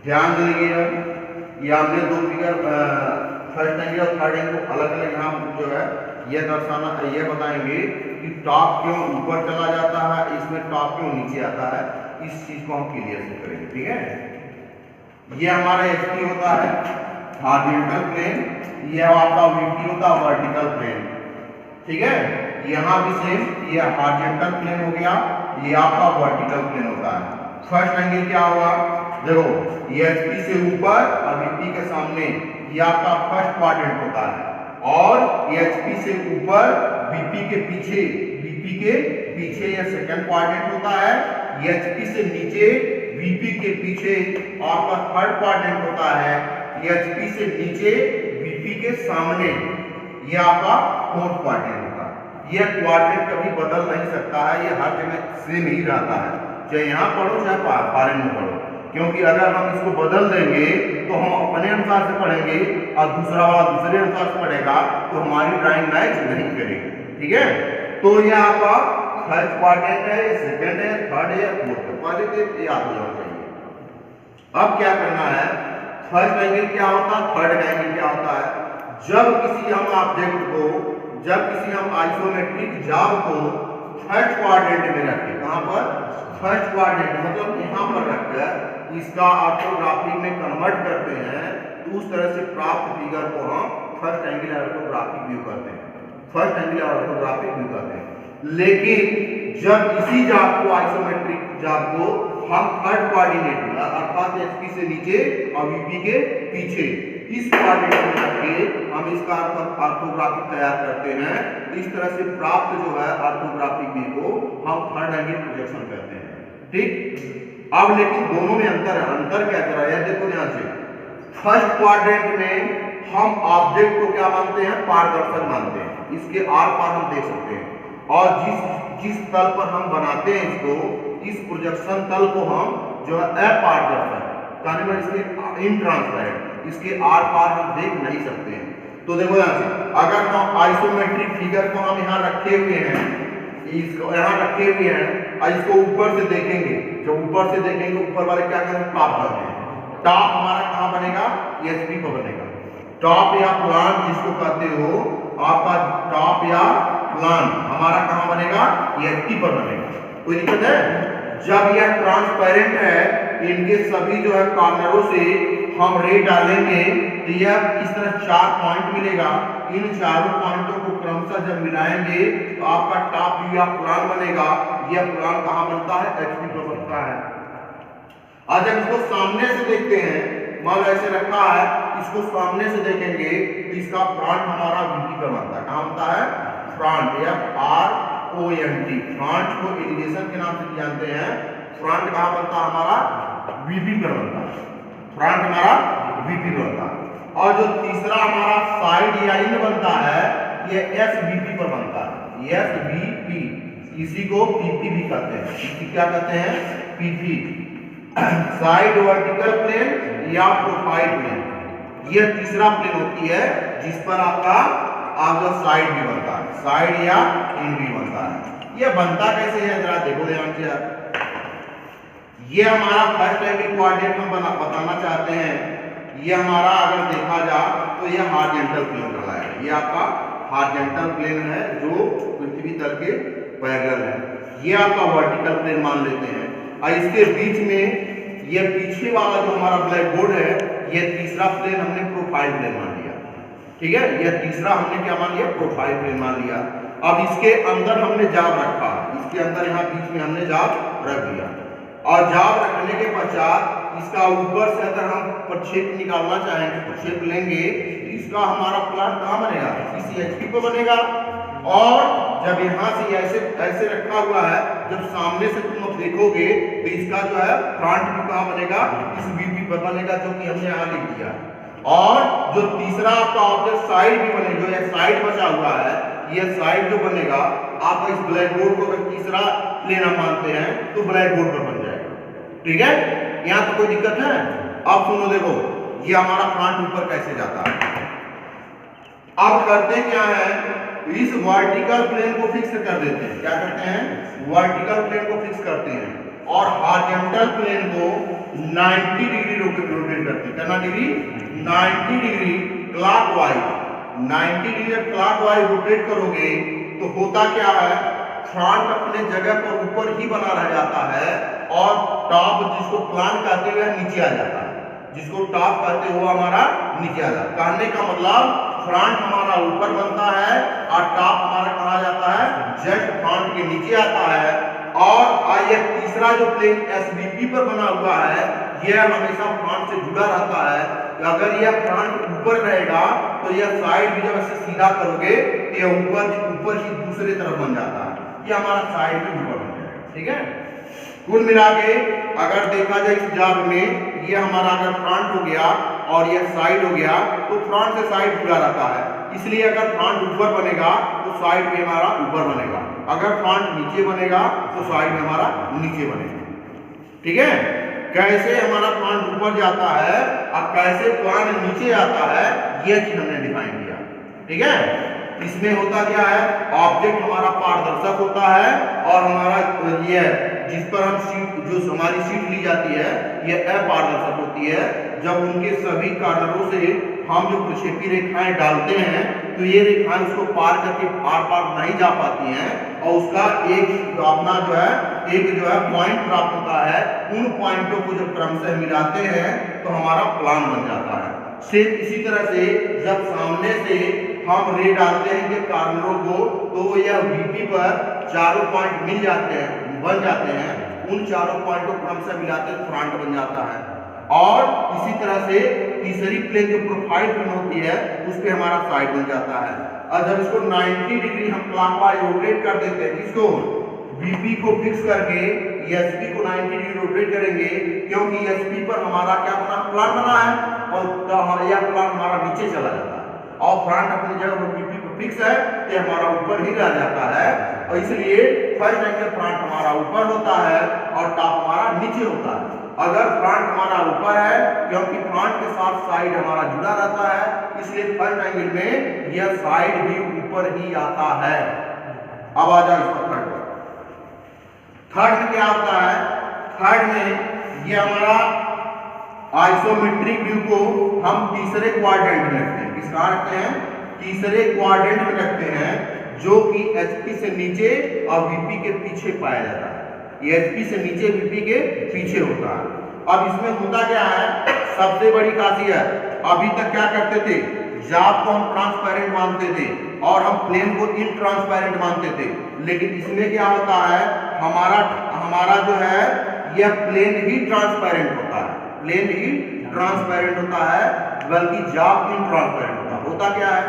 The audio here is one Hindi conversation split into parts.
ध्यान दीजिएगा, ये हमने दो फिगर फर्स्ट एंगल और थर्ड एंगल को अलग अलग यहाँ जो है ये दर्शाना, ये बताएंगे कि टॉप क्यों ऊपर चला जाता है, इसमें टॉप क्यों नीचे आता है, इस चीज को हम क्लियर से करेंगे। ठीक है, ये हमारा एचपी होता है हॉरिजॉन्टल प्लेन, ये आपका वीपी होता है वर्टिकल प्लेन। ठीक है, यहाँ भी सेम, ये हॉरिजॉन्टल प्लेन हो गया, ये आपका वर्टिकल प्लेन होता है। फर्स्ट एंगल क्या होगा, देखो ये एचपी से ऊपर और वीपी के सामने, ये आपका फर्स्ट क्वाड्रेंट होता है, और ये एचपी से ऊपर वीपी के पीछे, वीपी के पीछे ये सेकंड क्वाड्रेंट होता है। ये एचपी से नीचे वीपी के पीछे आपका थर्ड क्वाड्रेंट होता है। ये एचपी से नीचे वीपी के सामने ये आपका फोर्थ क्वाड्रेंट होता है। ये क्वाड्रेंट कभी बदल नहीं सकता है, ये हर जगह सेम ही रहता है, चाहे यहाँ पढ़ो चाहे फॉरेन में पढ़ो, क्योंकि अगर हम इसको बदल देंगे तो हम अपने अनुसार से पढ़ेंगे और दूसरा वाला दूसरे अनुसार से पढ़ेगा तो हमारी ड्राइंग मैच नहीं करेगी। ठीक है, तो ये आपका फर्स्ट क्वाड्रेंट है, सेकंड है, थर्ड है, फोर्थ है, पहले याद हो जाना चाहिए। अब क्या करना है, फर्स्ट एंगल क्या होता है, थर्ड एंगल क्या होता है। जब किसी हम ऑब्जेक्ट को, जब किसी हम आइसोमेट्रिक जॉब को फर्स्ट क्वाड्रेंट में रखें, कहां पर, फर्स्ट क्वाड्रेंट मतलब यहां पर रखकर इसका ऑर्थोग्राफिक में कन्वर्ट करते हैं, तो उस तरह से प्राप्त फिगर को हम फर्स्ट एंगल ऑर्थोग्राफिक व्यू कहते हैं, फर्स्ट एंगल ऑर्थोग्राफिक व्यू कहते हैं। लेकिन जब इसी जॉब को, आइसोमेट्रिक जॉब को हम थर्ड कोऑर्डिनेट में अर्थात एचपी से नीचे और वीपी के पीछे इस कोऑर्डिनेट में रखके हम इसका ऑर्थोग्राफिक तैयार करते हैं, तो इस तरह से प्राप्त जो है ऑर्थोग्राफिक व्यू को हम थर्ड एंगल प्रोजेक्शन कहते हैं। ठीक, अब लेकिन दोनों में अंतर है। अंतर क्या कर रहा है, देखो ध्यान से, फर्स्ट क्वाड्रेंट में हम ऑब्जेक्ट को क्या मानते हैं, पारदर्शक मानते हैं, इसके आर पार हम देख सकते हैं, और जिस तल पर हम बनाते हैं इसको, इस प्रोजेक्शन तल को हम जो है अपारदर्शक, कहने में इसके इनट्रांसपेरेंट, इसके आर पार हम देख नहीं सकते हैं। तो देखो यहाँ से, अगर हम आइसोमेट्रिक फिगर को हम यहाँ रखे हुए हैं, इसको यहाँ रखे हुए हैं और इसको ऊपर से देखेंगे, जब ऊपर से देखेंगे ऊपर वाले क्या करेंगे, टॉप करते हैं। टॉप हमारा कहाँ बनेगा, एचपी पर बनेगा। टॉप या प्लान जिसको कहते हो, आपका टॉप या प्लान हमारा कहाँ बनेगा, एचपी पर बनेगा। कोई दिक्कत है, जब यह ट्रांसपेरेंट है, इनके सभी जो है कॉर्नरों से हम रे डालेंगे तो यह इस तरह 4 पॉइंट मिलेगा। इन चारों पॉइंटों को क्रमशः जब मिलाएंगे तो आपका टॉप व्यू या प्लान बनेगा। यह प्लान कहाँ बनता है, एचपी पर बनता है। आज जब इसको सामने से देखते हैं, मान लो ऐसे रखा है, इसको सामने से देखेंगे तो इसका फ्रंट हमारा वीपी पर बनता है। कहाँ बनता है, फ्रंट, FRONT, फ्रंट को एलिवेशन के नाम से जानते हैं। फ्रंट कहाँ बनता है हमारा, वीपी पर बनता है, फ्रंट हमारा वीपी पर बनता है। और जो तीसरा हमारा साइड या इन बनता है, ये SVP पर बनता है, SVP, इसी को PP भी कहते हैं। इसी क्या कहते हैं, PP, साइड वर्टिकल प्लेन या प्रोफाइल प्लेन। यह तीसरा प्लेन होती है जिस पर आपका साइड भी बनता है, साइड या इन भी बनता है। यह बनता कैसे है, जरा देखो ध्यान से आप। ये हमारा फर्स्ट एंगल कोऑर्डिनेट हम बताना चाहते हैं। ये हमारा अगर देखा जाए तो ये हॉरिजॉन्टल प्लेन कहलाएगा। ये आपका हॉरिजॉन्टल प्लेन है जो पृथ्वी तल के पैरेलल है। ये आपका वर्टिकल प्लेन मान लेते हैं, और इसके बीच में ये पीछे वाला जो हमारा ब्लैक बोर्ड है, ये तीसरा प्लेन हमने प्रोफाइल प्लेन मान लिया। ठीक है, ये तीसरा हमने क्या मान लिया, प्रोफाइल प्लेन मान लिया। अब इसके अंदर हमने जाब रखा, इसके अंदर यहाँ बीच में हमने जाब रख दिया, और जाब रखने के पश्चात इसका ऊपर से अगर हम प्रक्षेप निकालना चाहेंगे, प्रक्षेप लेंगे, तो इसका हमारा प्लान कहाँ बनेगा, इसी एचपी पे बनेगा। और जब यहाँ से ऐसे रखा हुआ है, जब सामने से तुम लोग देखोगे तो इसका जो है फ्रंट भी कहाँ बनेगा, इस वीपी पर बनेगा, जो कि हमने यहाँ लिख दिया। और जो तीसरा आपका ऑब्जेक्ट साइड भी बनेगा, जो ये साइड बचा हुआ है, ये साइड जो बनेगा आपका इस ब्लैक बोर्ड को अगर तीसरा प्लेन हम मानते हैं तो ब्लैक बोर्ड पर बन जाएगा। ठीक है, यहाँ तो कोई दिक्कत है। अब सुनो, देखो ये हमारा फ्रंट ऊपर कैसे जाता है। अब करते क्या है, इस वर्टिकल प्लेन को फिक्स कर देते हैं। क्या करते हैं, वर्टिकल प्लेन को फिक्स करते हैं, और हॉरिजॉन्टल प्लेन को 90 डिग्री करती है। कितना degree? 90 degree clockwise. 90 degree clockwise rotate करोगे तो होता क्या है, फ्रंट अपने जगह पर ऊपर ही बना रह जाता है और टॉप जिसको प्लान कहते हुए नीचे आ जाता है, जिसको टॉप कहते हुए हमारा नीचे आ जाता है। कहने का मतलब फ्रंट हमारा ऊपर बनता है और टॉप हमारा कहा जाता है जस्ट फ्रंट के नीचे आता है। और यह तीसरा जो प्लेन एसबीपी पर बना हुआ है यह हमेशा फ्रंट से जुड़ा रहता है। अगर यह फ्रंट ऊपर रहेगा तो यह साइड भी जब ऐसे सीधा करोगे तो यह ऊपर ही दूसरी तरफ बन जाता है, ये हमारा साइड भी ऊपर बन जाएगा। ठीक है, कुल मिला के अगर देखा जाए इस जॉब में ये हमारा अगर फ्रंट हो गया और यह साइड हो गया तो फ्रंट से साइड जुड़ा रहता है, इसलिए अगर फ्रंट ऊपर बनेगा तो साइड भी हमारा ऊपर बनेगा, अगर फ्रंट नीचे बनेगा तो साइड में हमारा नीचे बनेगा। ठीक है, कैसे हमारा फ्रंट ऊपर जाता है और कैसे प्लान नीचे आता है यह चीज हमने डिफाइन किया। ठीक है, इसमें होता क्या है, ऑब्जेक्ट हमारा पारदर्शक होता है और हमारा ये जिस पर हम सीट जो हमारी सीट ली जाती है यह अपारदर्शक होती है। जब उनके सभी कार्नरों से हम जो प्रक्षेपी रेखाएं डालते हैं तो ये रेखाएं उसको पार करके आर पार नहीं जा पाती हैं और उसका एक अपना जो है पॉइंट प्राप्त होता है। उन पॉइंटों को जब क्रमशः मिलाते हैं तो हमारा प्लान बन जाता है। सेम इसी तरह से जब सामने से हम रे डालते हैं कि कार्नरों को तो यह वीपी पर चारों पॉइंट मिल जाते हैं, बन जाते हैं, उन चारों पॉइंट को क्रमशः मिलाते हैं फ्रंट बन जाता है। और इसी तरह से तीसरी प्लेन जो प्रोफाइल प्लेन होती है उस पे हमारा साइड बन जाता है। और जब इसको 90 डिग्री हम क्लॉकवाइज रोटेट कर देते हैं, इसको बीपी को फिक्स करके एसपी को 90 डिग्री रोटेट करेंगे क्योंकि एसपी पर हमारा क्या बना, प्लान बना है और यह प्लान हमारा नीचे चला जाता है और फ्रंट अपनी जगह पर बीपी को फिक्स है तो हमारा ऊपर ही रह जाता है और इसलिए फर्स्ट एंगल फ्रंट हमारा ऊपर होता है और टॉप हमारा नीचे होता है। अगर फ्रंट हमारा ऊपर है क्योंकि फ्रंट के साथ साइड हमारा जुड़ा रहता है इसलिए थर्ड एंगल में यह साइड भी ऊपर ही आता है। अब आ जाओ इस पर थर्ड में क्या होता है, थर्ड में ये हमारा आइसोमेट्रिक व्यू को हम तीसरे क्वाड्रेंट में रखते हैं। किसका रखते हैं? तीसरे क्वाड्रेंट में रखते हैं जो कि एचपी से नीचे और वीपी के पीछे पाया जाता है। ये एचपी से नीचे वीपी के पीछे होता है। अब इसमें होता क्या है, सबसे बड़ी खासियत, अभी तक क्या करते थे, जाप को हम ट्रांसपेरेंट मानते थे और हम प्लेन को इनट्रांसपेरेंट मानते थे, लेकिन इसमें क्या होता है, हमारा जो है यह प्लेन ही ट्रांसपेरेंट होता है, प्लेन ही ट्रांसपेरेंट होता है, बल्कि जाप इनट्रांसपेरेंट होता है। होता क्या है,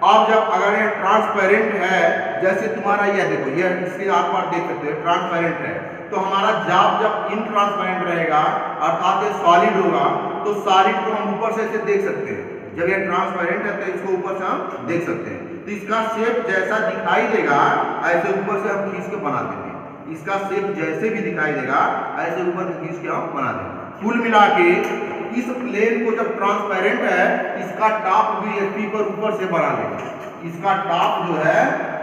अब जब अगर यह ट्रांसपेरेंट है, जैसे तुम्हारा यह देखो, यह इसके आर पार देख सकते हो ट्रांसपेरेंट है, तो हमारा जाप जब इनट्रांसपेरेंट रहेगा अर्थात ये सॉलिड होगा तो सॉलिड को हम ऊपर से ऐसे देख सकते हैं। जब ये ट्रांसपेरेंट है तो इसको ऊपर से हम देख सकते हैं, तो इसका शेप जैसा दिखाई देगा ऐसे ऊपर से हम खींच के बना देंगे। इसका शेप जैसे भी दिखाई देगा ऐसे ऊपर से खींच के हम बना देंगे। कुल मिला के इस प्लेन को जब ट्रांसपेरेंट है इसका टॉप भी एचपी पर ऊपर से बना लेंगे। इसका टॉप जो है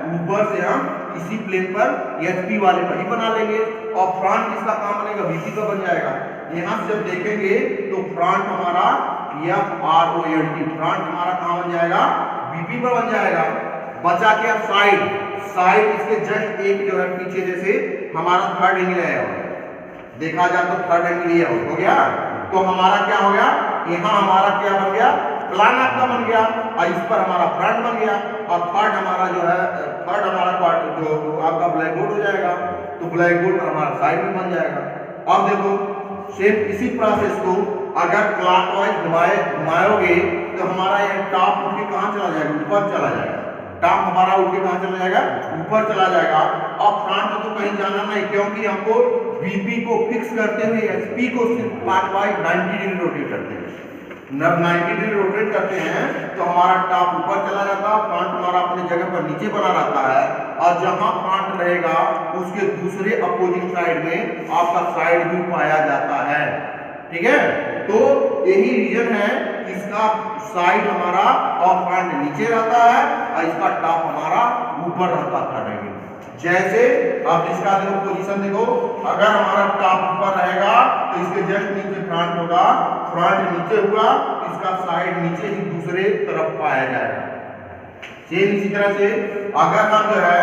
ऊपर से हम इसी प्लेन पर एचपी वाले पर ही बना लेंगे और फ्रंट इसका काम बनेगा वीपी का बन जाएगा। यहाँ से जब देखेंगे तो फ्रंट हमारा FRONT फ्रंट हमारा कहाँ बन जाएगा, वीपी पर बन जाएगा। बचा क्या साइड इसके जस्ट एक जो है पीछे जैसे हमारा थर्ड एंगल है, देखा जाए तो थर्ड एंगल ये हो गया, तो हमारा क्या हो गया, यहाँ हमारा क्या बन गया, प्लान आपका बन गया और इस पर हमारा फ्रंट बन गया और थर्ड हमारा जो है थर्ड हमारा पार्ट जो आपका ब्लैक बोर्ड हो जाएगा, तो ब्लैक बोर्ड पर हमारा साइड में बन जाएगा। अब देखो सेम इसी प्रोसेस को अगर क्लॉकवाइज घुमाओगे तो हमारा यह टॉप उठ के कहाँ चला जाएगा, ऊपर चला जाएगा। टॉप हमारा उठ के कहाँ चला जाएगा, ऊपर चला जाएगा और फ्रंट तो कहीं जाना नहीं क्योंकि हमको वीपी को फिक्स करते हुए एचपी को सिर्फ क्लॉकवाइज 90 डिग्री रोटेट करते हैं। जब 90 डिग्री रोटेट करते हैं तो हमारा टॉप ऊपर चला जाता है, फ्रंट हमारा अपनी जगह पर नीचे बना रहता है और जहां फ्रंट रहेगा उसके दूसरे अपोजिट साइड में आपका साइड व्यू पाया जाता है। ठीक है, तो यही रीजन है, इसका साइड हमारा और फ्रंट नीचे रहता है और इसका टॉप हमारा ऊपर रहता था। जैसे अब इसका देखो पोजीशन देखो, अगर हमारा टॉप ऊपर रहेगा तो इसके जस्ट नीचे फ्रंट होगा, फ्रंट नीचे हुआ इसका साइड नीचे ही दूसरे तरफ पाया जाएगा। सेम इसी तरह से अगर हम जो है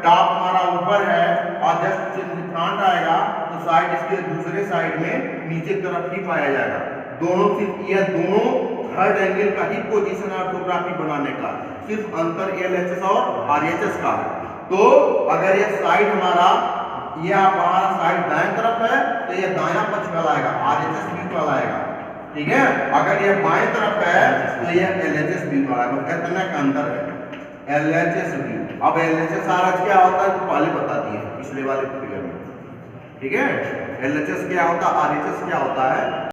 टॉप हमारा ऊपर है और जस्ट फ्रंट आएगा तो साइड इसके दूसरे साइड में नीचे तरफ ही पाया जाएगा। दोनों सिर्फ ये दोनों थर्ड एंगल का ही पोजीशन ऑर्थोग्राफी बनाने का, सिर्फ अंतर LHS और RHS का है। तो अगर ये साइड हमारा ये हमारा साइड दाएं तरफ है तो ये दायां पक्ष वाला आएगा, RHS व्यू वाला आएगा, ठीक है। अगर ये बाएं तरफ है तो ये LHS व्यू वाला आएगा। कितना का अंतर है LHS व्यू। अब LHS RHS क्या होता है तो पहले बता दिए पिछले वाले फिगर में, ठीक है। LHS क्या होता है, RHS क्या होता है।